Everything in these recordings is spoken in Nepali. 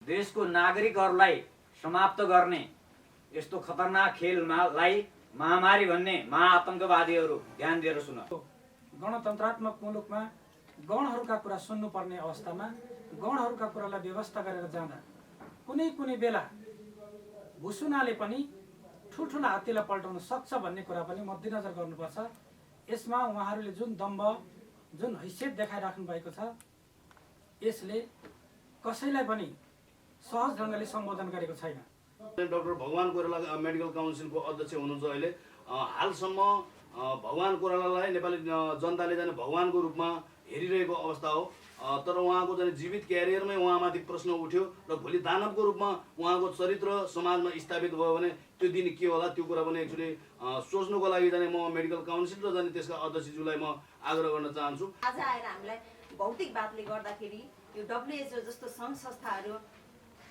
देशको नागरिकहरूलाई समाप्त गर्ने यस्तो खतरनाक खेललाई महामारी भन्ने महाआतंकवादीहरू ध्यान दिएर सुन। गणतन्त्रात्मक मुलुकमा गणहरूका कुरा सुन्नुपर्ने अवस्थामा गणहरूका कुरालाई व्यवस्था गरेर जाँदा कुनै बेला भुसुनाले पनि ठुल्ठुला हात्तीलाई पल्टाउन सक्छ भन्ने कुरा पनि मध्यनजर गर्नुपर्छ। यसमा उहाँहरूले जुन दम्भ जुन हैसियत देखाइराख्नु भएको छ यसले कसैलाई पनि सहज ढङ्गले सम्बोधन गरेको छैन। डाक्टर भगवान कोइराला मेडिकल काउन्सिलको अध्यक्ष हुनुहुन्छ अहिले। हालसम्म भगवान कोइरालालाई नेपाली जनताले चाहिँ भगवानको रूपमा हेरिरहेको अवस्था हो, तर उहाँको चाहिँ जीवित क्यारियरमै उहाँमाथि प्रश्न उठ्यो र भोलि दानवको रूपमा उहाँको चरित्र समाजमा स्थापित भयो भने त्यो दिन के होला त्यो कुरा पनि एक्चुअली सोच्नुको लागि चाहिँ म मेडिकल काउन्सिल र चाहिँ त्यसका अध्यक्षज्यूलाई म आग्रह गर्न चाहन्छु। आज आएर हामीलाई भौतिकवादले गर्दाखेरि यो WHO जस्तो सङ्घ संस्थाहरू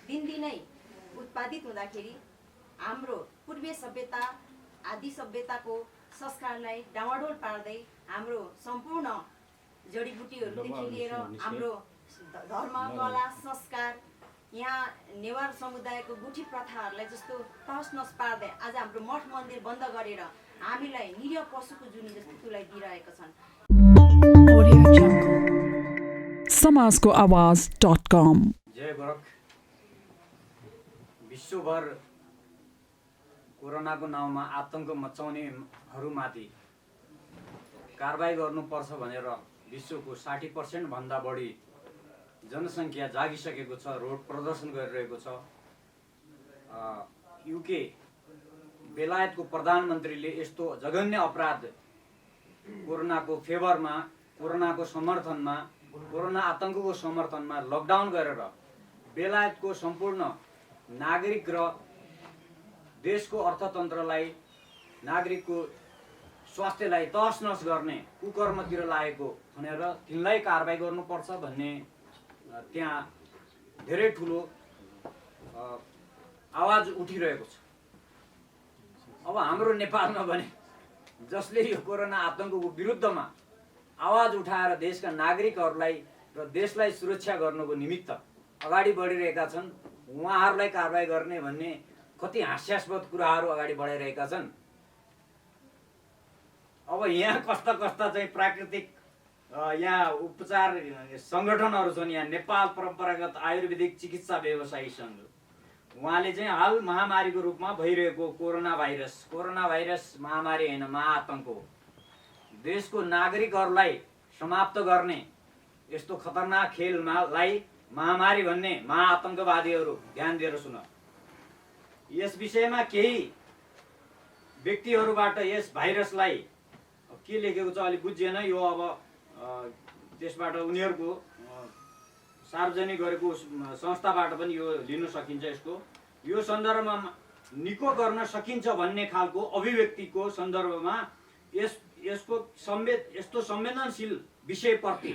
दिनदिनै उत्पादित हुँदाखेरि हाम्रो पूर्वीय सभ्यता आदि सभ्यताको संस्कारलाई डावाडोल पार्दै हाम्रो सम्पूर्ण जडीबुटीहरूदेखि लिएर हाम्रो धर्म कला संस्कार यहाँ नेवार समुदायको गुठी प्रथाहरूलाई जस्तो तहस नहस पार्दै आज हाम्रो मठ मन्दिर बन्द गरेर हामीलाई निरीह पशुको जुन जस्तो तुल्याइदिइरहेका छन्। समाजको आवाज.com। जय गोरख। विश्वभर कोरोनाको नाउँमा आतंक मचाउनेहरूमाथि कारबाही गर्नुपर्छ भनेर विश्वको 60% भन्दा बढी जनसङ्ख्या जागिसकेको छ, रोड प्रदर्शन गरिरहेको छ। युके बेलायतको प्रधानमन्त्रीले यस्तो जघन्य अपराध कोरोनाको फेभरमा, कोरोनाको समर्थनमा, कोरोना आतंकको समर्थनमा लकडाउन गरेर बेलायतको सम्पूर्ण नागरिक र देशको अर्थतन्त्रलाई, नागरिकको स्वास्थ्यलाई तहस नहस गर्ने कुकर्मतिर लागेको भनेर तिनलाई कारबाही गर्नुपर्छ भन्ने त्यहाँ धेरै ठुलो आवाज उठिरहेको छ। अब हाम्रो नेपालमा भने जसले यो कोरोना आतंकको विरुद्धमा आवाज उठाएर देशका नागरिकहरूलाई र देशलाई सुरक्षा गर्नको निमित्त अगाडि बढिरहेका छन्, उहाँहरूलाई कारबाही गर्ने भन्ने कति हास्यास्पद कुराहरू अगाडि बढाइरहेका छन्। अब यहाँ कस्ता कस्ता चाहिँ प्राकृतिक यहाँ उपचार सङ्गठनहरू छन्। यहाँ नेपाल परम्परागत आयुर्वेदिक चिकित्सा व्यवसायी सङ्घ, उहाँले चाहिँ हाल महामारीको रूपमा भइरहेको कोरोना भाइरस महामारी होइन, महाआतंक हो। देशको नागरिकहरूलाई समाप्त गर्ने यस्तो खतरनाक खेललाई महामारी भन्ने महाआतंकवादीहरू ध्यान दिएर सुन। यस विषयमा केही व्यक्तिहरूबाट यस भाइरसलाई के लेखेको छ अलिक बुझिएन। यो अब त्यसबाट उनीहरूको सार्वजनिक गरेको संस्थाबाट पनि यो लिन सकिन्छ। यो सन्दर्भमा निको गर्न सकिन्छ भन्ने खालको अभिव्यक्तिको सन्दर्भमा यस्तो संवेदनशील विषयप्रति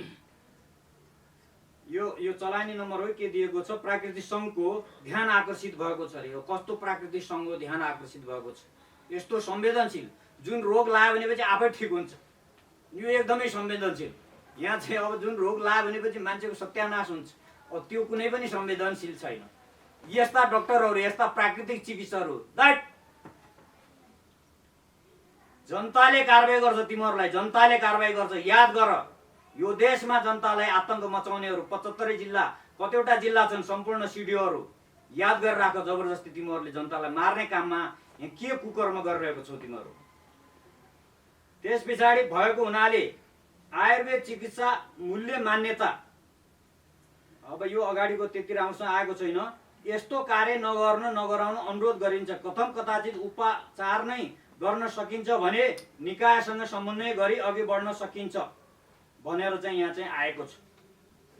यो चलानी नम्बर हो के दिएको छ, प्राकृतिक सङ्घको ध्यान आकर्षित भएको छ। यो कस्तो प्राकृतिक सङ्घको ध्यान आकर्षित भएको छ? यस्तो संवेदनशील जुन रोग लाग्यो भनेपछि आफै ठिक हुन्छ, यो एकदमै संवेदनशील। यहाँ चाहिँ अब जुन रोग लाग्यो भनेपछि मान्छेको सत्यानाश हुन्छ, अब त्यो कुनै पनि संवेदनशील छैन। यस्ता डाक्टरहरू, यस्ता प्राकृतिक चिकित्सकहरू दैट जनताले कारबाही गर्छ, तिमीहरूलाई जनताले कारबाही गर्छ। याद गर, यो देशमा जनतालाई आतंक मचाउनेहरू 75 जिल्ला, कतिवटा जिल्ला छन् सम्पूर्ण सिडिओहरू, याद गरेर राख। जबरजस्ती तिमीहरूले जनतालाई मार्ने काममा यहाँ के कुकर्म गरिरहेको छौ तिमीहरू। त्यस पछाडि भएको हुनाले आयुर्वेद चिकित्सा मूल्य मान्यता, अब यो अगाडिको त्यति राम्रोसँग आएको छैन। यस्तो कार्य नगराउन अनुरोध गरिन्छ। कथम कदाचित उपचार नै गर्न सकिन्छ भने निकायसँग समन्वय गरी अघि बढ्न सकिन्छ भनेर चाहिँ यहाँ चाहिँ आएको छ।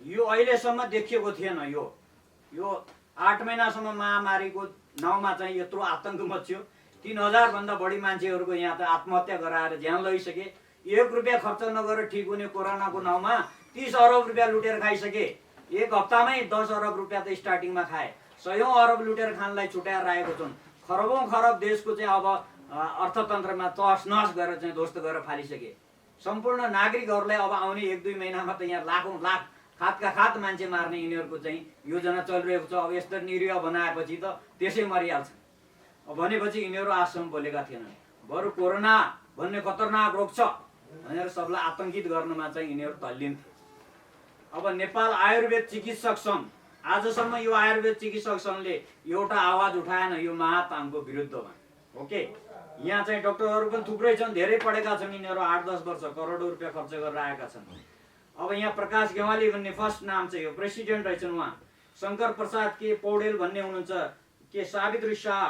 यो अहिलेसम्म देखिएको थिएन। यो 8 महिनासम्म महामारीको नाउँमा चाहिँ यत्रो आतंक मच्यो। 3000 भन्दा बढी मान्छेहरूको यहाँ त आत्महत्या गराएर ज्यान लगिसके। 1 रुपियाँ खर्च नगरेर ठिक हुने कोरोनाको नाउँमा 30 अरब रुपियाँ लुटेर खाइसके। 1 हप्तामै 10 अरब रुपियाँ त स्टार्टिङमा खाए, 100औं अरब लुटेर खानलाई छुट्याएर राखेको छन्। खरबौं खरब देशको चाहिँ अब अर्थतन्त्रमा तहस नहस गरेर चाहिँ ध्वस्त गरेर फालिसके। सम्पूर्ण नागरिकहरूलाई अब आउने 1-2 महिनामा त यहाँ लाखौं लाख खातका खात मान्छे मार्ने यिनीहरूको चाहिँ योजना चलिरहेको छ। अब यस्तो निरीह बनाएपछि त त्यसै मरिहाल्छ। भनेपछि यिनीहरू आजसम्म बोलेका थिएनन्। बरु कोरोना भन्ने खतरनाक रोग छ भनेर सबलाई आतंकित गर्नुमा चाहिँ यिनीहरू तल्लीन थिए। अब नेपाल आयुर्वेद चिकित्सक सङ्घ, आजसम्म यो आयुर्वेद चिकित्सक सङ्घले एउटा आवाज उठाएन यो महाताङको विरुद्धमा। ओके, यहाँ चाहिँ डक्टरहरू पनि थुप्रै छन्, धेरै पढेका छन् यिनीहरू, 8-10 वर्ष करोडौँ रुपियाँ खर्च गरेर आएका छन्। अब यहाँ प्रकाश गेवाली भन्ने फर्स्ट नाम चाहिँ हो, प्रेसिडेन्ट रहेछन् उहाँ। शङ्कर प्रसाद के पौडेल भन्ने हुनुहुन्छ, के सावित्री शाह,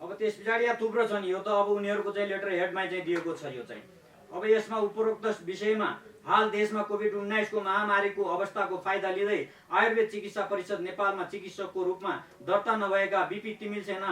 अब त्यस पछाडि यहाँ थुप्रो छन्। यो त अब उनीहरूको चाहिँ लेटर हेडमा चाहिँ दिएको छ। यो चाहिँ अब यसमा उपरोक्त विषयमा हाल देशमा कोभिड-19 को महामारीको अवस्थाको फाइदा लिँदै आयुर्वेद चिकित्सा परिषद नेपालमा चिकित्सकको रूपमा दर्ता नभएका बिपी तिमिल सेना,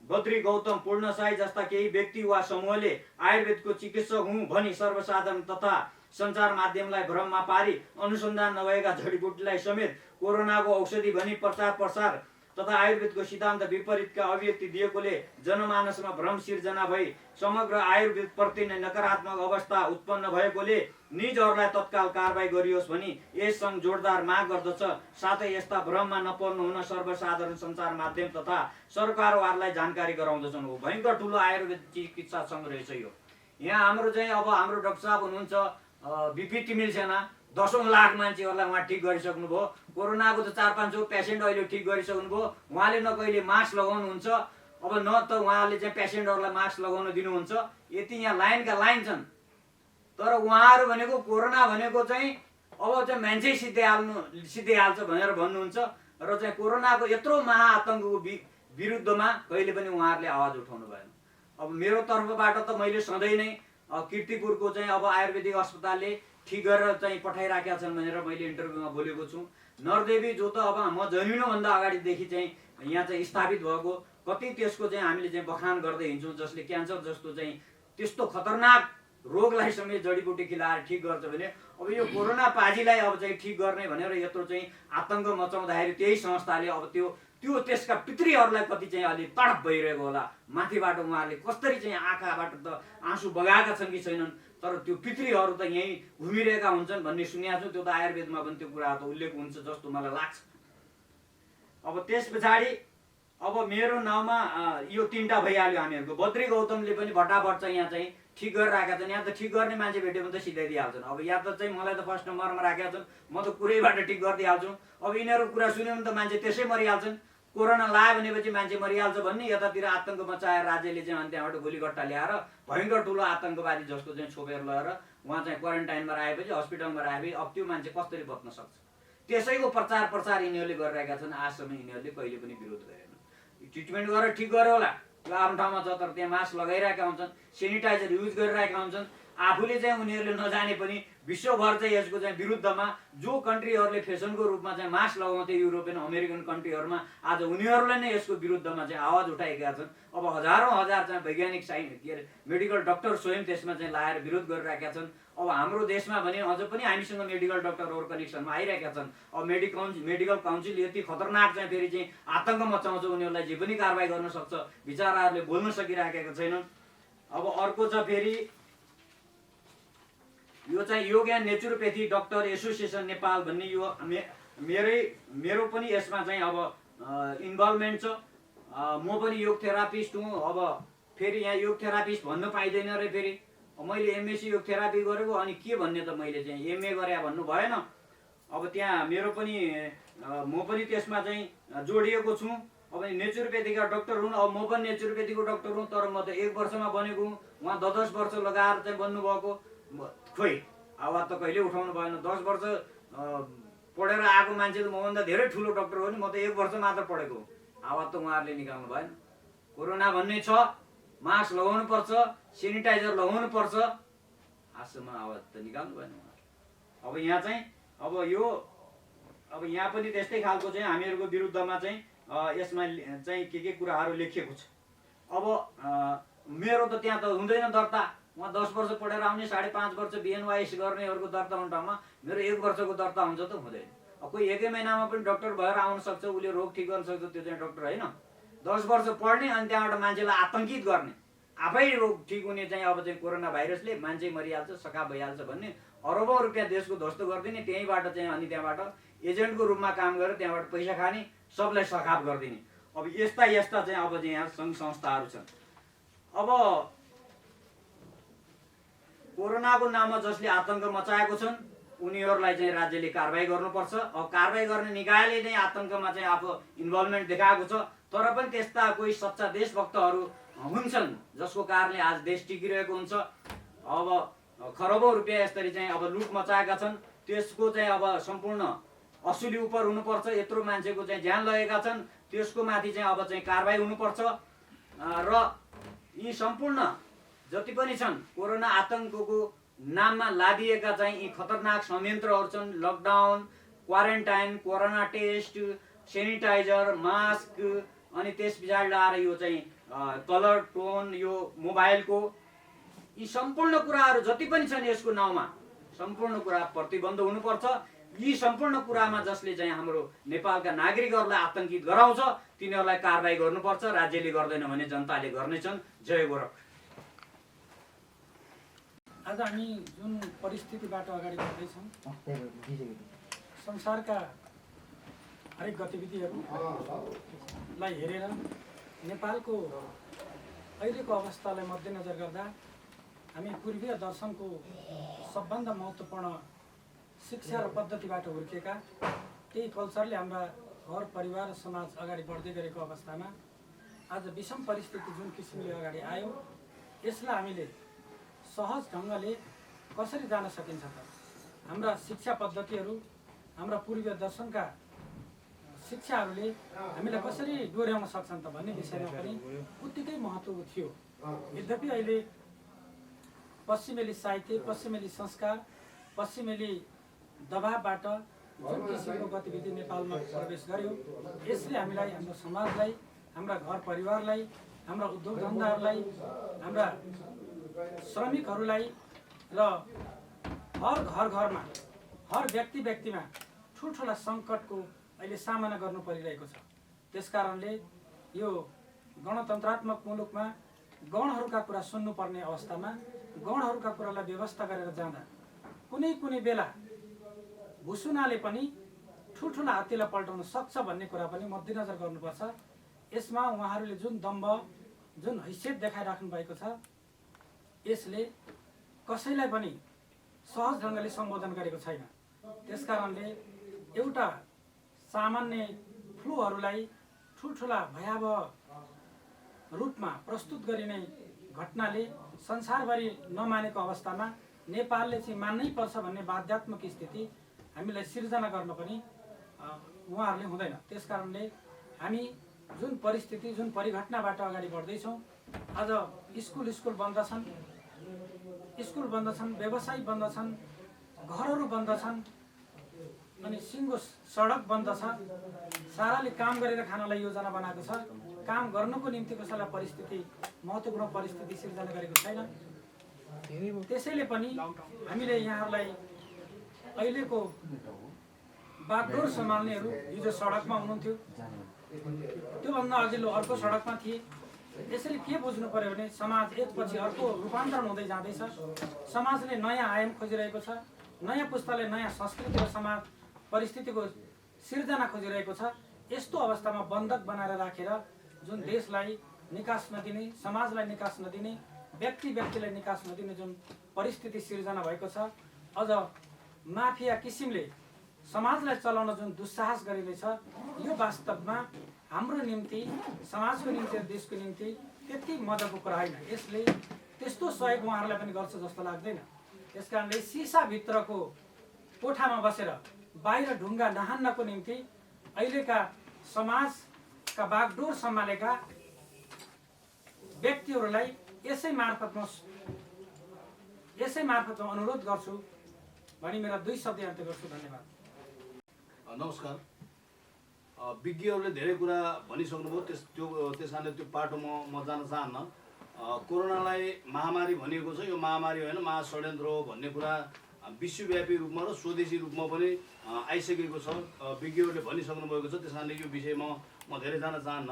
बद्री गौतम, पूर्ण साई जस्ता केही व्यक्ति वा समूहले आयुर्वेदको चिकित्सक हुँ भनी सर्वसाधारण तथा सञ्चार माध्यमलाई भ्रममा पारी अनुसन्धान नभएका जडीबुटीलाई समेत कोरोनाको औषधि भनी प्रचार तथा आयुर्वेदको सिद्धान्त विपरीतका अभिव्यक्ति दिएकोले जनमानसमा भ्रम सिर्जना भई समग्र आयुर्वेद प्रति नै नकारात्मक अवस्था उत्पन्न भएकोले निजहरूलाई तत्काल कारबाही गरियोस् भनी यस सङ्घ जोडदार माग गर्दछ। साथै यस्ता भ्रममा नपर्नु हुन सर्वसाधारण सञ्चार माध्यम तथा सरकारवारलाई जानकारी गराउँदछन्। हो भयङ्कर ठुलो आयुर्वेद चिकित्सा सङ्घ रहेछ यो। यहाँ हाम्रो चाहिँ अब हाम्रो डाक्टर साहब हुनुहुन्छ बिपी तिमिल सेना, 10औं लाख मान्छेहरूलाई उहाँ ठिक गरिसक्नु भयो। कोरोनाको त 400-500 पेसेन्ट अहिले ठिक गरिसक्नु भयो। उहाँले न कहिले मास्क लगाउनुहुन्छ, अब न त उहाँले चाहिँ पेसेन्टहरूलाई मास्क लगाउन दिनुहुन्छ। यति यहाँ लाइनका लाइन छन्। तर उहाँहरू भनेको कोरोना भनेको चाहिँ अब चाहिँ मान्छे सिद्धिहाल्छ भनेर भन्नुहुन्छ र चाहिँ कोरोनाको यत्रो महाआतङ्कको विरुद्धमा कहिले पनि उहाँहरूले आवाज उठाउनु भएन। अब मेरो तर्फबाट त मैले सधैँ नै कीर्तिपुरको चाहिँ अब आयुर्वेदिक अस्पतालले ठिक गरेर चाहिँ पठाइराखेका छन् भनेर मैले इन्टरभ्यूमा बोलेको छु। नरदेवी जो त अब म जन्मिनुभन्दा अगाडिदेखि चाहिँ यहाँ चाहिँ स्थापित भएको, कति त्यसको चाहिँ हामीले चाहिँ बखान गर्दै हिँड्छौँ, जसले क्यान्सर जस्तो चाहिँ त्यस्तो खतरनाक रोगलाई समेत जडीबुटी खिलाएर ठिक गर्छ भने अब यो कोरोना पाजीलाई अब चाहिँ ठिक गर्ने भनेर यत्रो चाहिँ आतङ्क मचाउँदाखेरि त्यही संस्थाले अब त्यो त्यसका पितृहरूलाई कति चाहिँ अलि तडप भइरहेको होला। माथिबाट उहाँहरूले कसरी चाहिँ आँखाबाट त आँसु बगाएका छन् कि छैनन्, तर त्यो पितृहरू त यहीँ घुमिरहेका हुन्छन् भन्ने सुनेको छु। त्यो त आयुर्वेदमा पनि त्यो कुरा त उल्लेख हुन्छ जस्तो मलाई लाग्छ। अब त्यस पछाडि अब मेरो नाउँमा यो 3टा भइहाल्यो हामीहरूको। बद्री गौतमले पनि भट्टाभट चाहिँ यहाँ चाहिँ ठिक गरेर राखेका छन्। यहाँ त ठिक गर्ने मान्छे भेट्यो भने त सिधाइदिइहाल्छन्। अब यहाँ त चाहिँ मलाई त फर्स्ट नम्बरमा राखेका छन्, म त कुरैबाट ठिक गरिदिइहाल्छु। अब यिनीहरू कुरा सुन्यो भने त मान्छे त्यसै मरिहाल्छन्। कोरोना लाग्यो भनेपछि मान्छे मरिहाल्छ भन्ने यतातिर आतङ्क मचाएर राज्यले चाहिँ अनि त्यहाँबाट गोलीगट्टा ल्याएर भयङ्कर ठुलो आतङ्कवादी जस्तो चाहिँ छोपेर लगेर उहाँ चाहिँ क्वारेन्टाइनमा राखेपछि हस्पिटलमा राखेपछि अब त्यो मान्छे कसरी बच्न सक्छ। त्यसैको प्रचार यिनीहरूले गरिरहेका छन्। आजसम्म यिनीहरूले कहिले पनि विरोध गरेन। ट्रिटमेन्ट गरेर ठिक गर्यो होला, त्यो आफ्नो ठाउँमा छ, तर त्यहाँ मास्क लगाइरहेका हुन्छन्, सेनिटाइजर युज गरिरहेका हुन्छन्। आफूले चाहिँ उनीहरूले नजाने पनि विश्वभर चाहिँ यसको चाहिँ विरुद्धमा जो कन्ट्रीहरूले फेसनको रूपमा चाहिँ मास्क लगाउँथे युरोपियन अमेरिकन कन्ट्रीहरूमा, आज उनीहरूले नै यसको विरुद्धमा चाहिँ आवाज उठाएका छन्। अब हजारौँ हजार चाहिँ वैज्ञानिक मेडिकल डक्टर स्वयं त्यसमा चाहिँ लाएर विरोध गरिरहेका छन्। अब हाम्रो देशमा भने अझ पनि हामीसँग मेडिकल डक्टरहरू कनेक्सनमा आइरहेका छन्। अब मेडिकल काउन्सिल यति खतरनाक चाहिँ फेरि चाहिँ आतङ्क मचाउँछ, उनीहरूलाई जे पनि कारबाही गर्न सक्छ, विचाराहरूले बोल्न सकिराखेका छैनन्। अब अर्को छ फेरि यो चाहिँ योग एन्ड नेचुरोपेथी डक्टर एसोसिएसन नेपाल भन्ने यो मेरो पनि यसमा चाहिँ अब इन्भल्भमेन्ट छ। म पनि योग थेरापिस्ट हुँ। अब फेरि यहाँ योग थेरापिस्ट भन्न पाइँदैन रे। फेरि मैले एमएससी योग थेरापी गरेको, अनि के भन्ने त मैले चाहिँ एमए गरे भन्नु भएन। अब त्यहाँ मेरो पनि म पनि त्यसमा चाहिँ जोडिएको छु। अब नेचुरोपेथीका डक्टर हुन्, अब म पनि नेचुरोपेथीको डक्टर हुँ, तर म त 1 वर्षमा बनेको हुँ, उहाँ 10 वर्ष लगाएर चाहिँ बन्नुभएको। खोइ आवाज त कहिले उठाउनु भएन। 10 वर्ष पढेर आएको मान्छे त मभन्दा धेरै ठुलो डक्टर हो नि, म त 1 वर्ष मात्र पढेको। आवाज त उहाँहरूले निकाल्नु भएन। कोरोना भन्ने छ, मास्क लगाउनु पर्छ, सेनिटाइजर लगाउनु पर्छ, आजसम्म आवाज त निकाल्नु भएन। अब यहाँ चाहिँ अब यहाँ पनि त्यस्तै खालको चाहिँ हामीहरूको विरुद्धमा चाहिँ यसमा चाहिँ के कुराहरू लेखिएको छ। अब मेरो त त्यहाँ त हुँदैन दर्ता। उहाँ 10 वर्ष पढेर आउने, 5.5 वर्ष बिएनवाइएस गर्नेहरूको दर्ता हुने ठाउँमा मेरो 1 वर्षको दर्ता हुन्छ त हुँदैन। अब कोही 1 महिनामा पनि डक्टर भएर आउन सक्छ, उसले रोग ठिक गर्न सक्छ, त्यो चाहिँ डक्टर होइन। 10 वर्ष पढ्ने अनि त्यहाँबाट मान्छेलाई आतङ्कित गर्ने, आफै रोग ठिक हुने चाहिँ अब चाहिँ कोरोना भाइरसले मान्छे मरिहाल्छ, सखा भइहाल्छ भन्ने अरबौँ रुपियाँ देशको ध्वस्त गरिदिने, त्यहीँबाट चाहिँ अनि त्यहाँबाट एजेन्टको रूपमा काम गरेर त्यहाँबाट पैसा खाने, सबलाई सखाप गरिदिने। अब यस्ता यस्ता चाहिँ अब चाहिँ यहाँ सङ्घ संस्थाहरू छन्। अब कोरोनाको नाममा जसले आतङ्क मचाएको छन् उनीहरूलाई चाहिँ राज्यले कारबाही गर्नुपर्छ। अब कारबाही गर्ने निकायले नै आतङ्कमा चाहिँ आफू इन्भल्भमेन्ट देखाएको छ, तर पनि त्यस्ता कोही सच्चा देशभक्तहरू हुन्छन् जसको कारणले आज देश टिकिरहेको हुन्छ। अब खरबौँ रुपियाँ यसरी चाहिँ अब लुट मचाएका छन्, त्यसको चाहिँ अब सम्पूर्ण असुली उपर हुनुपर्छ। यत्रो मान्छेको चाहिँ ज्यान लगेका छन्, त्यसको माथि चाहिँ अब चाहिँ कारबाही हुनुपर्छ। र यी सम्पूर्ण जति पनि छन् कोरोना आतङ्कको नाममा लादिएका चाहिँ यी खतरनाक संयन्त्रहरू छन्, lockdown, quarantine, corona test, sanitizer, mask, अनि त्यस पछाडि लाएर यो चाहिँ कलर टोन, यो मोबाइलको यी सम्पूर्ण कुराहरू जति पनि छन् यसको नाउँमा सम्पूर्ण कुरा प्रतिबन्ध हुनुपर्छ। यी सम्पूर्ण कुरामा जसले चाहिँ हाम्रो नेपालका नागरिकहरूलाई आतङ्कित गराउँछ तिनीहरूलाई कारबाही गर्नुपर्छ। राज्यले गर्दैन भने जनताले गर्नेछन्। जय गोरख। आज हामी जुन परिस्थितिबाट अगाडि बढ्दैछौँ, संसारका हरेक गतिविधिहरूलाई हेरेर नेपालको अहिलेको अवस्थालाई मध्यनजर गर्दा हामी पूर्वीय दर्शनको सबभन्दा महत्त्वपूर्ण शिक्षा र पद्धतिबाट हुर्किएका त्यही कल्चरले हाम्रा घर परिवार समाज अगाडि बढ्दै गरेको अवस्थामा आज विषम परिस्थिति जुन किसिमले अगाडि आयो यसलाई हामीले सहज ढङ्गले कसरी जान सकिन्छ त? हाम्रा शिक्षा पद्धतिहरू, हाम्रा पूर्वीय दर्शनका शिक्षाहरूले हामीलाई कसरी डोर्याउन सक्छन् त भन्ने विषयमा पनि उत्तिकै महत्त्व थियो। यद्यपि अहिले पश्चिमेली साहित्य, पश्चिमेली संस्कार, पश्चिमेली दबावबाट जुन किसिमको गतिविधि नेपालमा प्रवेश गर्यो यसले हामीलाई, हाम्रो समाजलाई, हाम्रा घर परिवारलाई, हाम्रा उद्योग धन्दाहरूलाई, हाम्रा श्रमिकहरूलाई र हर घरमा, हर व्यक्तिमा ठुल्ठुला सङ्कटको अहिले सामना गर्नु परिरहेको छ। त्यसकारणले यो गणतन्त्रात्मक मुलुकमा गणहरूका कुरा सुन्नुपर्ने अवस्थामा गणहरूका कुरालाई व्यवस्था गरेर जाँदा कुनै बेला भुसुनाले पनि ठुल्ठुला हात्तीलाई पल्टाउन सक्छ भन्ने कुरा पनि मध्यनजर गर्नुपर्छ। यसमा उहाँहरूले जुन दम्भ, जुन हैसियत देखाइराख्नु भएको छ यसले कसैलाई पनि सहज ढङ्गले सम्बोधन गरेको छैन। त्यसकारणले एउटा सामान्य फ्लूहरूलाई ठुल्ठुला भयावह रूपमा प्रस्तुत गरिने घटनाले संसारभरि नमानेको अवस्थामा नेपालले चाहिँ मान्नै पर्छ भन्ने बाध्यात्मक स्थिति हामीलाई सिर्जना गर्न पनि उहाँहरूले हुँदैन। त्यसकारणले हामी जुन परिस्थिति, जुन परिघटनाबाट अगाडि बढ्दैछौँ, आज स्कुल बन्द छन्, व्यवसाय बन्द छन्, घरहरू बन्द छन्, अनि सिङ्गो सडक बन्द छ। साराले काम गरेर खानलाई योजना बनाएको छ, काम गर्नुको निम्ति कसैलाई परिस्थिति, महत्त्वपूर्ण परिस्थिति सिर्जना गरेको छैन। त्यसैले पनि हामीले यहाँहरूलाई अहिलेको बागडोर सम्हाल्नेहरू हिजो सडकमा हुनुहुन्थ्यो, त्योभन्दा अघिल्लो अर्को सडकमा थिए। यसरी के बुझ्नु पर्यो भने समाज एकपछि अर्को रूपान्तरण हुँदै जाँदैछ। समाजले नयाँ आयाम खोजिरहेको छ, नयाँ पुस्ताले नयाँ संस्कृति र समाज परिस्थितिको सिर्जना खोजिरहेको छ। यस्तो अवस्थामा बन्धक बनाएर राखेर जुन देशलाई निकास नदिने, समाजलाई निकास नदिने, व्यक्तिलाई निकास नदिने जुन परिस्थिति सिर्जना भएको छ, अझ माफिया किसिमले समाजलाई चलाउन जुन दुस्साहस गरिँदैछ, यो वास्तवमा हाम्रो निम्ति, समाजको निम्ति, देशको निम्ति त्यति मजाको कुरा होइन। यसले त्यस्तो सहयोग उहाँहरूलाई पनि गर्छ जस्तो लाग्दैन। त्यसकारणले सिसाभित्रको कोठामा बसेर बाहिर ढुङ्गा नहान्नको निम्ति अहिलेका समाजका बागडोर सम्हालेका व्यक्तिहरूलाई यसै मार्फतमा अनुरोध गर्छु भनी मेरा 2 शब्द अन्त्य गर्छु। धन्यवाद। नमस्कार। विज्ञहरूले धेरै कुरा भनिसक्नुभयो, त्यस कारणले त्यो पाटो म जान चाहन्न। कोरोनालाई महामारी भनिएको छ, यो महामारी होइन महाषड्यन्त्र हो भन्ने कुरा विश्वव्यापी रूपमा र स्वदेशी रूपमा पनि आइसकेको छ, विज्ञहरूले भनिसक्नु भएको छ। त्यस कारणले यो विषयमा म धेरै जान चाहन्न।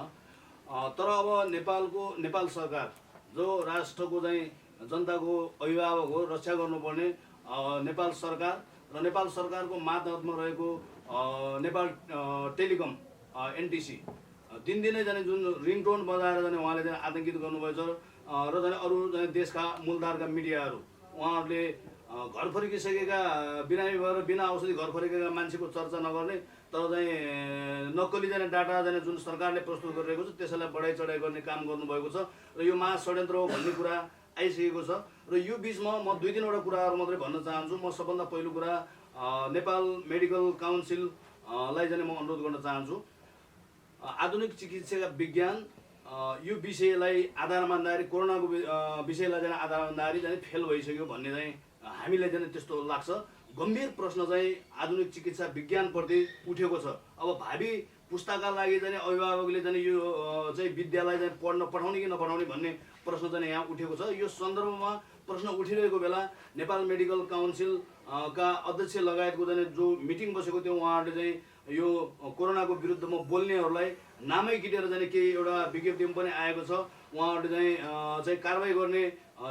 तर अब नेपाल सरकार जो राष्ट्रको चाहिँ जनताको अभिभावक हो, रक्षा गर्नुपर्ने, नेपाल सरकार र नेपाल सरकारको मातहतमा रहेको नेपाल टेलिकम एनटिसी दिनदिनै जाने जुन रिङटोन बजाएर जाने उहाँले चाहिँ आतङ्कित गर्नुभएछ र जाने अरू जाने देशका मूलधारका मिडियाहरू उहाँहरूले घर फर्किसकेका बिरामी भएर बिना औषधि घर फर्केका मान्छेको चर्चा नगर्ने तर चाहिँ नक्कली जाने डाटा जाने जुन सरकारले प्रस्तुत गरिरहेको छ त्यसैलाई बढाइ चढाइ गर्ने काम गर्नुभएको छ र यो महाषड्यन्त्र हो भन्ने कुरा आइसकेको छ र यो बिचमा म 2-3 वटा कुराहरू मात्रै भन्न चाहन्छु। म सबभन्दा पहिलो कुरा नेपाल मेडिकल काउन्सिललाई जाने म अनुरोध गर्न चाहन्छु। आधुनिक चिकित्सा विज्ञान यो विषयलाई आधार मान्दाखेरि कोरोनाको विषयलाई जाने आधार मान्दाखेरि जाने फेल भइसक्यो भन्ने चाहिँ हामीलाई जाने त्यस्तो लाग्छ। गम्भीर प्रश्न चाहिँ आधुनिक चिकित्सा विज्ञानप्रति उठेको छ। अब भावी पुस्ताका लागि जाने अभिभावकले जाने यो चाहिँ विद्यालय चाहिँ पढ्न पठाउने कि नपठाउने भन्ने प्रश्न चाहिँ यहाँ उठेको छ। यो सन्दर्भमा प्रश्न उठिरहेको बेला नेपाल मेडिकल काउन्सिल का अध्यक्ष लगायतको जाने जो मिटिङ बसेको थियो उहाँहरूले चाहिँ यो कोरोनाको विरुद्धमा बोल्नेहरूलाई नामै किटेर जाने केही एउटा विज्ञप्ति पनि आएको छ। उहाँहरूले चाहिँ कारबाही गर्ने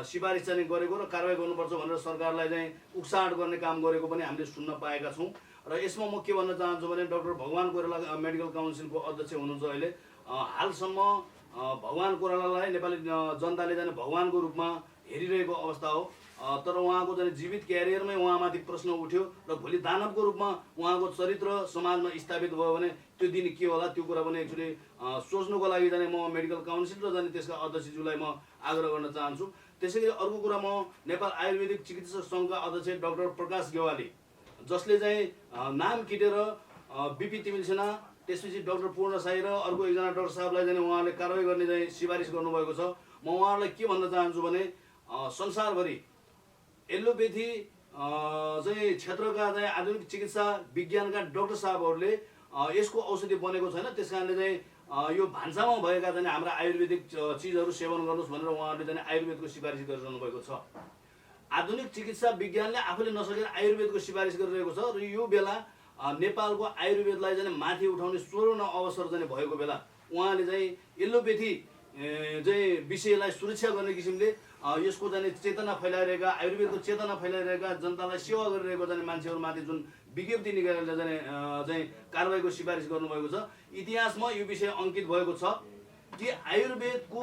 सिफारिस चाहिँ गरेको र कारबाही गर्नुपर्छ भनेर सरकारलाई चाहिँ उक्साहट गर्ने काम गरेको पनि हामीले सुन्न पाएका छौँ। र यसमा म के भन्न चाहन्छु भने डाक्टर भगवान कोइराला मेडिकल काउन्सिलको अध्यक्ष हुनुहुन्छ अहिले। हालसम्म भगवान कोइरालालाई नेपाली जनताले जाने भगवानको रूपमा हेरिरहेको अवस्था हो। तर उहाँको चाहिँ जीवित क्यारियरमै उहाँमाथि प्रश्न उठ्यो र भोलि दानवको रूपमा उहाँको चरित्र समाजमा स्थापित भयो भने त्यो दिन के होला त्यो कुरा पनि एक्चुअली सोच्नुको लागि जाने म मेडिकल काउन्सिल र जाने त्यसका अध्यक्षज्यूलाई म आग्रह गर्न चाहन्छु। त्यसैगरी अर्को कुरा म नेपाल आयुर्वेदिक चिकित्सक सङ्घका अध्यक्ष डाक्टर प्रकाश गेवाली जसले चाहिँ नाम किटेर बिपी तिमिल सेना त्यसपछि डाक्टर पूर्ण साई र अर्को एकजना डाक्टर साहबलाई चाहिँ उहाँले कारबाही गर्ने चाहिँ सिफारिस गर्नुभएको छ। म उहाँहरूलाई के भन्न चाहन्छु भने संसारभरि एलोपेथी चाहिँ क्षेत्रका चाहिँ आधुनिक चिकित्सा विज्ञानका डाक्टर साहबहरूले यसको औषधि बनेको छैन। त्यस कारणले चाहिँ यो भान्सामा भएका चाहिँ हाम्रा आयुर्वेदिक चिजहरू सेवन गर्नुहोस् भनेर उहाँहरूले चाहिँ आयुर्वेदको सिफारिस गरिरहनु भएको छ। आधुनिक चिकित्सा विज्ञानले आफूले नसकेर आयुर्वेदको सिफारिस गरिरहेको छ र यो बेला नेपालको आयुर्वेदलाई चाहिँ माथि उठाउने स्वर्ण अवसर चाहिँ भएको बेला उहाँले चाहिँ एलोपेथी चाहिँ विषयलाई सुरक्षा गर्ने किसिमले यसको चाहिँ चेतना फैलाइरहेका आयुर्वेदको चेतना फैलाइरहेका जनतालाई सेवा गरिरहेको जाने मान्छेहरूमाथि जुन विज्ञप्ति निकालेर चाहिँ कारबाहीको सिफारिस गर्नुभएको छ। इतिहासमा यो विषय अङ्कित भएको छ कि आयुर्वेदको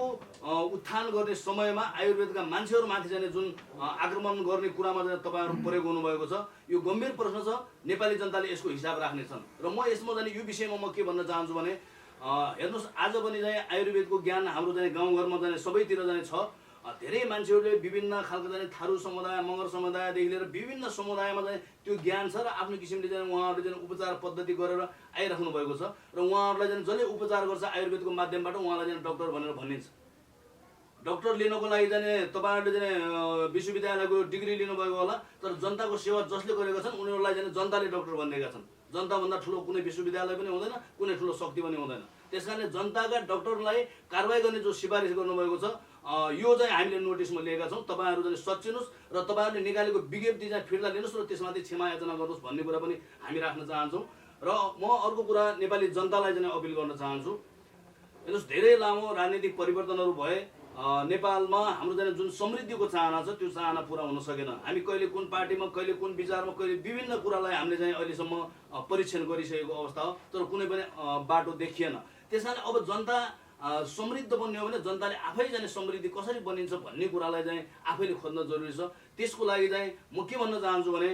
उत्थान गर्ने समयमा आयुर्वेदका मान्छेहरूमाथि चाहिँ जुन आक्रमण गर्ने कुरामा चाहिँ तपाईँहरू प्रयोग हुनुभएको छ। यो गम्भीर प्रश्न छ। नेपाली जनताले यसको हिसाब राख्नेछन् र म यसमा चाहिँ यो विषयमा म के भन्न चाहन्छु भने हेर्नुहोस् आज पनि चाहिँ आयुर्वेदको ज्ञान हाम्रो चाहिँ गाउँघरमा चाहिँ सबैतिर चाहिँ छ। धेरै मान्छेहरूले विभिन्न खालको चाहिँ थारू समुदाय मगर समुदायदेखि लिएर विभिन्न समुदायमा चाहिँ त्यो ज्ञान छ र आफ्नो किसिमले चाहिँ उहाँहरूले चाहिँ उपचार पद्धति गरेर आइराख्नु भएको छ र उहाँहरूलाई चाहिँ जसले उपचार गर्छ आयुर्वेदको माध्यमबाट उहाँलाई चाहिँ डाक्टर भनेर भनिन्छ। डाक्टर लिनको लागि जाने तपाईँहरूले चाहिँ विश्वविद्यालयको डिग्री लिनुभएको होला तर जनताको सेवा जसले गरेका छन् उनीहरूलाई चाहिँ जनताले डाक्टर भनिदिएका छन्। जनताभन्दा ठुलो कुनै विश्वविद्यालय पनि हुँदैन, कुनै ठुलो शक्ति पनि हुँदैन। त्यस कारणले जनताका डाक्टरलाई कारबाही गर्ने जो सिफारिस गर्नुभएको छ यो चाहिँ हामीले नोटिसमा लिएका छौँ। तपाईँहरू चाहिँ सच्याउनुहोस् र तपाईँहरूले निकालेको विज्ञप्ति चाहिँ फिर्ता लिनुहोस् र त्यसमाथि क्षमा याचना गर्नुहोस् भन्ने कुरा पनि हामी राख्न चाहन्छौँ। र म अर्को कुरा नेपाली जनतालाई चाहिँ अपिल गर्न चाहन्छु। हेर्नुहोस् धेरै लामो राजनीतिक परिवर्तनहरू भए नेपालमा हाम्रो चाहिँ जुन समृद्धिको चाहना छ त्यो चाहना पुरा हुन सकेन। हामी कहिले कुन पार्टीमा कहिले कुन विचारमा कहिले विभिन्न कुरालाई हामीले चाहिँ अहिलेसम्म परीक्षण गरिसकेको अवस्था हो तर कुनै पनि बाटो देखिएन। त्यस कारण अब जनता समृद्ध बन्ने हो भने जनताले आफै जाने समृद्धि कसरी बनिन्छ भन्ने कुरालाई चाहिँ आफैले खोज्न जरुरी छ। त्यसको लागि चाहिँ म के भन्न चाहन्छु भने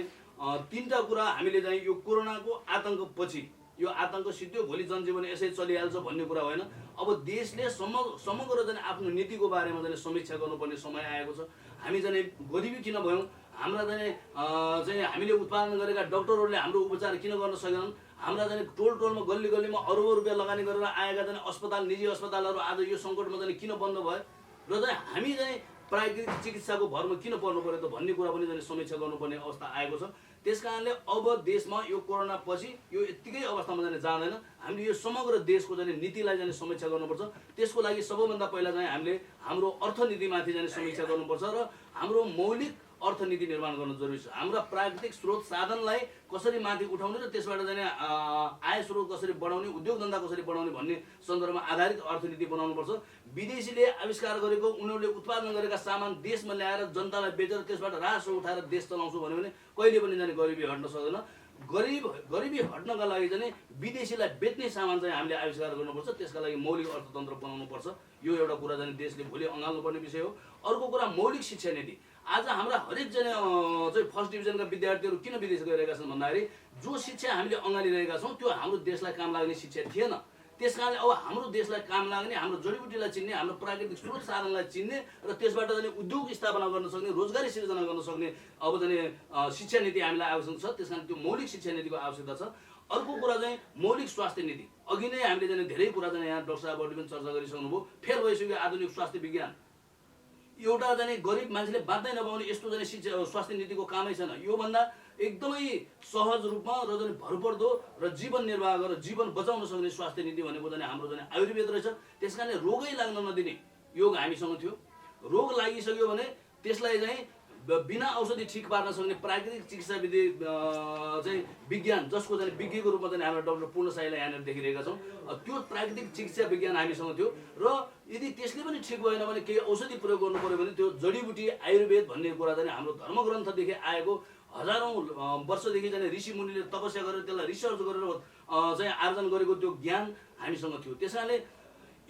3टा कुरा हामीले चाहिँ यो कोरोनाको आतङ्कपछि यो आतङ्क सिद्धियो भोलि जनजीवन यसै चलिहाल्छ भन्ने कुरा होइन। अब देशले समग्र चाहिँ आफ्नो नीतिको बारेमा चाहिँ समीक्षा गर्नुपर्ने समय आएको छ। हामी चाहिँ गरिबी किन भयौँ, हाम्रा चाहिँ हामीले उत्पादन गरेका डाक्टरहरूले हाम्रो उपचार किन गर्न सकेनन्, हाम्रा चाहिँ टोल टोलमा गल्ली गल्लीमा अरबौँ रुपियाँ लगानी गरेर आएका चाहिँ अस्पताल निजी अस्पतालहरू आज यो सङ्कटमा चाहिँ किन बन्द भयो र चाहिँ हामी चाहिँ प्राकृतिक चिकित्साको भरमा किन पर्नु पर्यो त भन्ने कुरा पनि चाहिँ समीक्षा गर्नुपर्ने अवस्था आएको छ। त्यस कारणले अब देशमा यो कोरोना पछि यो यत्तिकै अवस्थामा जाने जाँदैन। हामीले यो समग्र देशको जाने नीतिलाई जाने समीक्षा गर्नुपर्छ। त्यसको लागि सबैभन्दा पहिला चाहिँ हामीले हाम्रो अर्थनीतिमाथि जाने समीक्षा गर्नुपर्छ र हाम्रो मौलिक अर्थनीति निर्माण गर्न जरुरी छ। हाम्रा प्राकृतिक स्रोत साधनलाई कसरी माथि उठाउने र त्यसबाट चाहिँ आय स्रोत कसरी बढाउने, उद्योग धन्दा कसरी बढाउने भन्ने सन्दर्भमा आधारित अर्थनीति बनाउनुपर्छ। विदेशीले आविष्कार गरेको, उनीहरूले उत्पादन गरेका सामान देशमा ल्याएर जनतालाई बेचेर त्यसबाट राजस्व उठाएर देश चलाउँछु भन्यो भने कहिले पनि जाने गरिबी हट्न सक्दैन। गरिबी हट्नका लागि चाहिँ विदेशीलाई बेच्ने सामान चाहिँ हामीले आविष्कार गर्नुपर्छ। त्यसका लागि मौलिक अर्थतन्त्र बनाउनुपर्छ। यो एउटा कुरा चाहिँ देशले भोलि अँगाल्नुपर्ने विषय हो। अर्को कुरा मौलिक शिक्षा नीति। आज हाम्रा हरेक चाहिँ फर्स्ट डिभिजनका विद्यार्थीहरू किन विदेश गइरहेका छन् भन्दाखेरि जो शिक्षा हामीले अँगालिरहेका छौँ त्यो हाम्रो देशलाई काम लाग्ने शिक्षा थिएन। त्यस कारणले अब हाम्रो देशलाई काम लाग्ने, हाम्रो जडीबुटीलाई चिन्ने, हाम्रो प्राकृतिक स्रोत साधनलाई चिन्ने र त्यसबाट चाहिँ उद्योग स्थापना गर्न सक्ने, रोजगारी सिर्जना गर्न सक्ने अब चाहिँ शिक्षा नीति हामीलाई आवश्यक छ। त्यस कारण त्यो मौलिक शिक्षा नीतिको आवश्यकता छ। अर्को कुरा चाहिँ मौलिक स्वास्थ्य नीति। अघि नै हामीले चाहिँ धेरै कुरा चाहिँ यहाँ डाक्टर साहबहरूले पनि चर्चा गरिसक्नुभयो। फेल भइसक्यो आधुनिक स्वास्थ्य विज्ञान। एउटा चाहिँ गरिब मान्छेले बाँच्दै नपाउने यस्तो चाहिँ शिक्षा स्वास्थ्य नीतिको कामै छैन। योभन्दा एकदमै सहज रूपमा र चाहिँ भरपर्दो र जीवन निर्वाह गरेर जीवन बचाउन सक्ने स्वास्थ्य नीति भनेको चाहिँ हाम्रो चाहिँ आयुर्वेद रहेछ। त्यस कारणले रोगै लाग्न नदिने योग हामीसँग थियो। रोग लागिसक्यो भने त्यसलाई चाहिँ बिना औषधि ठिक पार्न सक्ने प्राकृतिक चिकित्सा विधि चाहिँ विज्ञान, जसको चाहिँ विज्ञको रूपमा चाहिँ हाम्रो डाक्टर पूर्ण साईलाई यहाँनिर देखिरहेका छौँ। त्यो प्राकृतिक चिकित्सा विज्ञान हामीसँग थियो र यदि त्यसले पनि ठिक भएन भने केही औषधि प्रयोग गर्नु पर्यो भने त्यो जडीबुटी आयुर्वेद भन्ने कुरा चाहिँ हाम्रो धर्मग्रन्थदेखि आएको हजारौँ वर्षदेखि चाहिँ ऋषि मुनिले तपस्या गरेर त्यसलाई रिसर्च गरेर चाहिँ आर्जन गरेको त्यो ज्ञान हामीसँग थियो। त्यस कारणले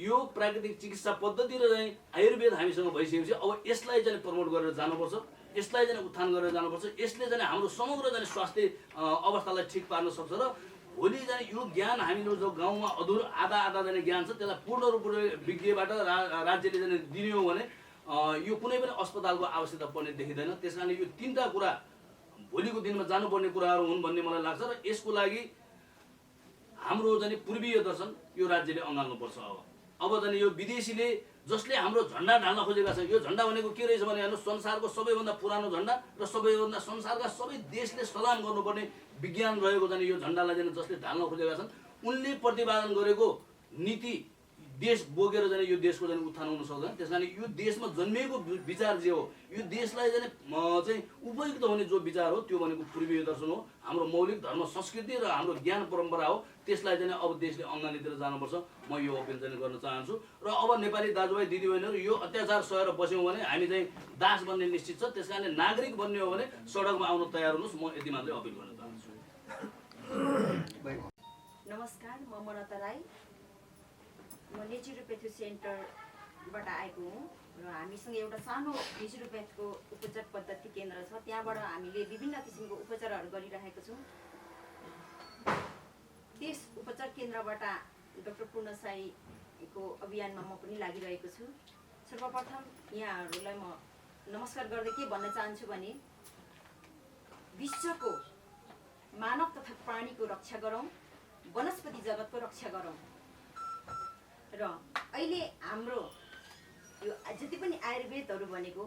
यो प्राकृतिक चिकित्सा पद्धति र चाहिँ आयुर्वेद हामीसँग भइसकेपछि अब यसलाई चाहिँ प्रमोट गरेर जानुपर्छ। यसलाई चाहिँ उत्थान गरेर जानुपर्छ। यसले चाहिँ हाम्रो समग्र चाहिँ स्वास्थ्य अवस्थालाई ठिक पार्न सक्छ र भोलि चाहिँ यो ज्ञान हामीले जो गाउँमा अधुरो आधा चाहिँ ज्ञान छ त्यसलाई पूर्ण रूपले विज्ञबाट राज्यले चाहिँ दिने हो भने यो कुनै पनि अस्पतालको आवश्यकता पर्ने देखिँदैन। त्यस कारणले यो तीनटा कुरा भोलिको दिनमा जानुपर्ने कुराहरू हुन् भन्ने मलाई लाग्छ र यसको लागि हाम्रो चाहिँ पूर्वीय दर्शन यो राज्यले अँगाल्नुपर्छ। अब चाहिँ यो विदेशीले जसले हाम्रो झन्डा ढाल्न खोजेका छन्, यो झन्डा भनेको के रहेछ भने हेर्नु संसारको सबैभन्दा पुरानो झन्डा र सबैभन्दा संसारका सबै देशले सलाम गर्नुपर्ने विज्ञान रहेको चाहिँ यो झन्डालाई चाहिँ जसले ढाल्न खोजेका छन् उनले प्रतिपादन गरेको नीति देश बोकेर चाहिँ यो देशको चाहिँ उत्थान हुन सक्दैन। त्यस कारण यो देशमा जन्मिएको विचार जे हो, यो देशलाई चाहिँ उपयुक्त हुने जो विचार हो त्यो भनेको पूर्वीय दर्शन हो, हाम्रो मौलिक धर्म संस्कृति र हाम्रो ज्ञान परम्परा हो। त्यसलाई चाहिँ अब देशले अङ्गालीतिर जानुपर्छ, म यो अपिल चाहिँ गर्न चाहन्छु। र अब नेपाली दाजुभाइ दिदीबहिनीहरू यो अत्याचार सहेर बस्यौँ भने हामी चाहिँ दास बन्ने निश्चित छ। त्यस कारणले नागरिक बन्ने हो भने सडकमा आउन तयार हुनुहोस्। म यति मात्रै अपिल गर्न चाहन्छु। नमस्कार, म मनता राई, म नेचुरोप्याथी सेन्टरबाट आएको हुँ र हामीसँग एउटा सानो नेचुरोप्याथीको उपचार पद्धति केन्द्र छ। त्यहाँबाट हामीले विभिन्न किसिमको उपचारहरू गरिरहेका छौँ। त्यस उपचार केन्द्रबाट डाक्टर पूर्ण साईको अभियानमा म पनि लागिरहेको छु। सर्वप्रथम यहाँहरूलाई म नमस्कार गर्दै के भन्न चाहन्छु भने विश्वको मानव तथा प्राणीको रक्षा गरौँ, वनस्पति जगतको रक्षा गरौँ र अहिले हाम्रो यो जति पनि आयुर्वेदहरू भनेको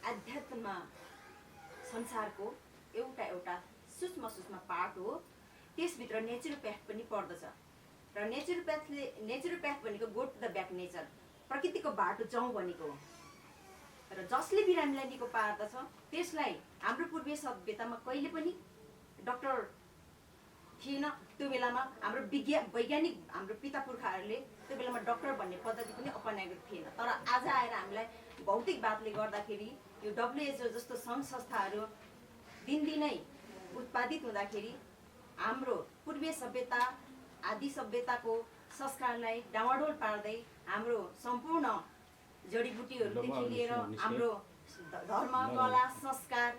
आध्यात्म संसारको एउटा एउटा सूक्ष्म पार्ट हो। त्यसभित्र नेचुरोप्याथ पनि पर्दछ र नेचुरोप्याथ भनेको go to the back nature, प्रकृतिको बाटो जाउँ भनेको हो। र जसले बिरामीलाई निको पार्दछ त्यसलाई हाम्रो पूर्वीय सभ्यतामा कहिले पनि डक्टर थिएन। त्यो बेलामा हाम्रो वैज्ञानिक हाम्रो पिता पुर्खाहरूले त्यो बेलामा डक्टर भन्ने पद्धति पनि अपनाएको थिएन। तर आज आएर हामीलाई भौतिकवादले गर्दाखेरि यो WHO जस्तो सङ्घ संस्थाहरू दिनदिनै उत्पादित हुँदाखेरि हाम्रो पूर्वीय सभ्यता आदि सभ्यताको संस्कारलाई डामाडोल पार्दै हाम्रो सम्पूर्ण जडीबुटीहरूदेखि लिएर हाम्रो धर्म, कला, संस्कार,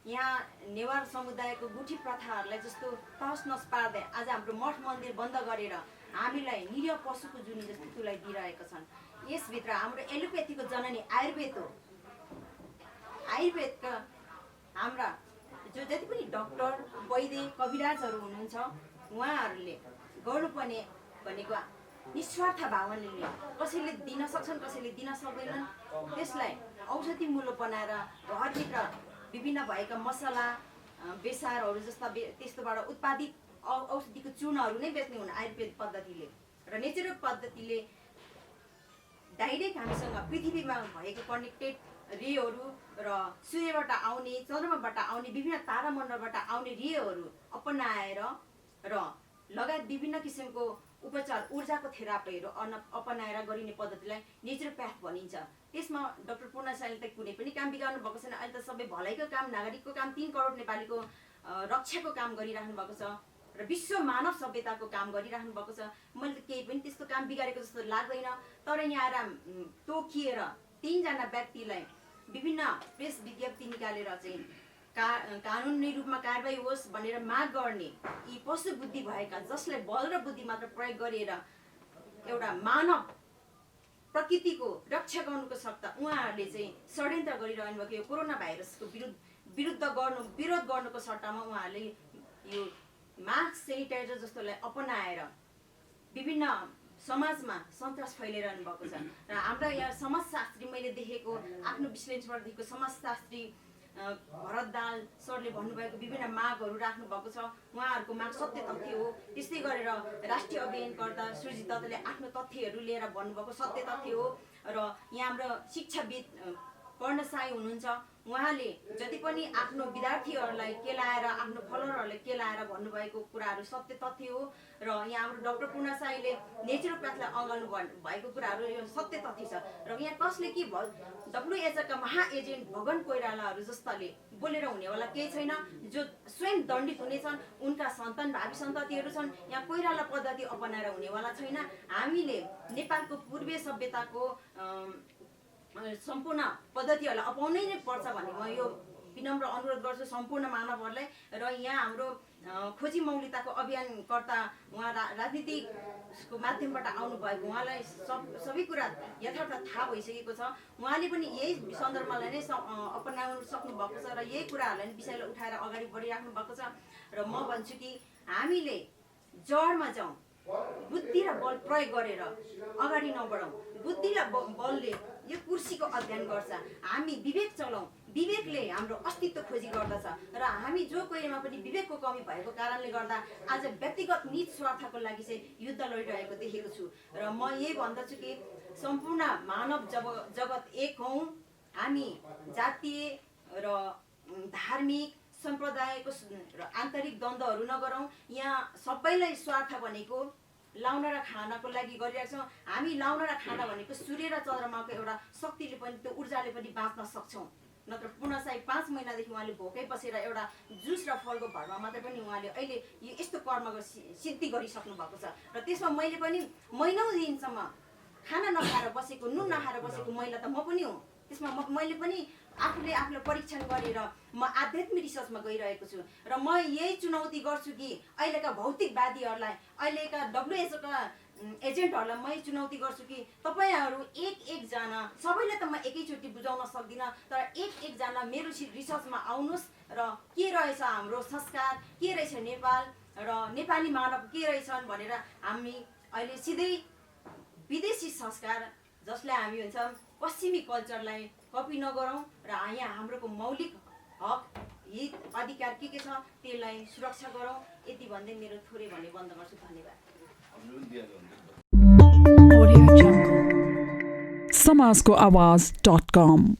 यहाँ नेवार समुदायको गुठी प्रथाहरूलाई जस्तो तहसनस पार्दै आज हाम्रो मठ मन्दिर बन्द गरेर हामीलाई निरीह पशुको जुनी जस्तो तुल्याइदिइरहेका छन्। यसभित्र हाम्रो एलोप्याथीको जननी आयुर्वेद हो। आयुर्वेदका हाम्रा जो जति पनि डक्टर, वैद्य, कविराजहरू हुनुहुन्छ उहाँहरूले गर्नुपर्ने भनेको निस्वार्थ भावनाले कसैले दिन सक्छन्, कसैले दिन सक्दैनन्। त्यसलाई औषधि मूल्य बनाएर घरभित्र विभिन्न भएका मसला, बेसारहरू जस्ता त्यस्तोबाट उत्पादित औषधिको चूर्णहरू नै बेच्ने हुन् आयुर्वेद पद्धतिले। र नेचुरल पद्धतिले डाइरेक्ट हामीसँग पृथ्वीमा भएको कनेक्टेड रेहरू र सूर्यबाट आउने चन्द्रमाबाट आउने विभिन्न तारामण्डलबाट आउने रेहरू अपनाएर र लगायत विभिन्न किसिमको उपचार ऊर्जाको थेरापीहरू अपनाएर गरिने पद्धतिलाई नेचुरोप्याथ भनिन्छ। त्यसमा डाक्टर पूर्ण साईले त कुनै पनि काम बिगार्नु भएको छैन। अहिले त सबै भलाइको काम, नागरिकको काम, 3 करोड नेपालीको रक्षाको काम गरिराख्नु भएको छ र विश्व मानव सभ्यताको काम गरिराख्नु भएको छ। मैले त केही पनि त्यस्तो काम बिगारेको जस्तो लाग्दैन। तर यहाँ आएर तोकिएर 3 जना व्यक्तिलाई विभिन्न प्रेस विज्ञप्ति निकालेर चाहिँ कानुनी रूपमा कारबाही होस् भनेर माग गर्ने यी पशु बुद्धि भएका, जसलाई बल र बुद्धि मात्र प्रयोग गरेर एउटा मानव प्रकृतिको रक्षा गर्नुको सट्टा उहाँहरूले चाहिँ षड्यन्त्र गरिरहनु भएको यो कोरोना भाइरसको विरोध गर्नुको सट्टामा उहाँहरूले यो मास्क, सेनिटाइजर जस्तोलाई अपनाएर विभिन्न समाजमा सन्तास फैलिरहनु भएको छ। र हाम्रा यहाँ समाजशास्त्री, मैले देखेको आफ्नो विश्लेषणबाट देखेको समाजशास्त्री भरत दाल सरले भन्नुभएको विभिन्न मागहरू राख्नु भएको छ। उहाँहरूको माग सत्य तथ्य हो। त्यस्तै गरेर राष्ट्रिय अभियानकर्ता सुरजित दत्तले आफ्नो तथ्यहरू लिएर भन्नुभएको सत्य तथ्य हो। र यहाँ हाम्रो शिक्षाविद पढ्न साई हुनुहुन्छ, उहाँले जति पनि आफ्नो विद्यार्थीहरूलाई केलाएर, आफ्नो फलोअरहरूलाई केलाएर भन्नुभएको कुराहरू सत्य तथ्य हो। र यहाँ हाम्रो डाक्टर पूर्ण साईले नेचुरोप्याथलाई अँगाल्नु भएको कुराहरू यो सत्य तथ्य छ। र यहाँ कसले के WHOका महाएजेन्ट भगवान कोइरालाहरू जस्ताले बोलेर हुनेवाला केही छैन। जो स्वयं दण्डित हुनेछन्, उनका सन्तान, भावी सन्ततिहरू छन्। यहाँ कोइराला पद्धति अपनाएर हुनेवाला छैन। हामीले नेपालको पूर्वीय सभ्यताको सम्पूर्ण पद्धतिहरूलाई अपनाउनै नै पर्छ भन्ने म यो विनम्र अनुरोध गर्छु सम्पूर्ण मानवहरूलाई। र यहाँ हाम्रो खोजी मौलिकताको अभियानकर्ता उहाँ राजनीतिको माध्यमबाट आउनुभएको, उहाँलाई सबै कुरा यथार्थ थाहा भइसकेको छ। उहाँले पनि यही सन्दर्भलाई नै अपनाउन सक्नु भएको छ र यही कुराहरूलाई नै विषयलाई उठाएर अगाडि बढिराख्नु भएको छ। र म भन्छु कि हामीले जडमा जाउँ, बुद्धि र बल प्रयोग गरेर अगाडि नबढौँ। बुद्धि र बलले यो कुर्सीको अध्ययन गर्छ, हामी विवेक चलाउँ, विवेकले हाम्रो अस्तित्व खोजी गर्दछ। र हामी जो कोहीमा पनि विवेकको कमी भएको कारणले गर्दा आज व्यक्तिगत निज स्वार्थको लागि चाहिँ युद्ध लडिरहेको देखेको छु। र म यही भन्दछु कि सम्पूर्ण मानव जगत एक हौँ। हामी जातीय र धार्मिक सम्प्रदायको र आन्तरिक द्वन्द्वहरू नगरौँ। यहाँ सबैलाई स्वार्थ भनेको लाउन र खानको लागि गरिरहेको छौँ। हामी लाउन र खाना भनेको सूर्य र चन्द्रमाको एउटा शक्तिले पनि, त्यो ऊर्जाले पनि बाँच्न सक्छौँ। नत्र पूर्ण साई 5 महिनादेखि उहाँले भोकै बसेर एउटा जुस र फलको भरमा मात्रै पनि उहाँले अहिले यो यस्तो कर्मको सिद्धि गरिसक्नु भएको छ। र त्यसमा मैले पनि महिनौँ दिनसम्म खाना नखाएर बसेको, नुन नखाएर बसेको महिला त म पनि हुँ। त्यसमा मैले पनि आफूलाई परीक्षण गरेर म आध्यात्मिक रिसर्चमा गइरहेको छु। र म यही चुनौती गर्छु कि अहिलेका भौतिकवादीहरूलाई, अहिलेका WHOका एजेन्टहरूलाई म यही चुनौती गर्छु कि तपाईँहरू एक जना, सबैलाई त म एकैचोटि बुझाउन सक्दिनँ, तर एक जना मेरो रिसर्चमा आउनुहोस् र के रहेछ हाम्रो संस्कार, के रहेछ नेपाल र नेपाली मानव के रहेछन् भनेर हामी अहिले सिधै विदेशी संस्कार जसलाई हामी हुन्छ पश्चिमी कल्चरलाई कपी नगरौँ र यहाँ हाम्रोको मौलिक हक, हित, अधिकार के छ त्यसलाई सुरक्षा गरौँ। यति भन्दै मेरो थोरै भने बन्द गर्छु। धन्यवाद। समाजको आवाज.com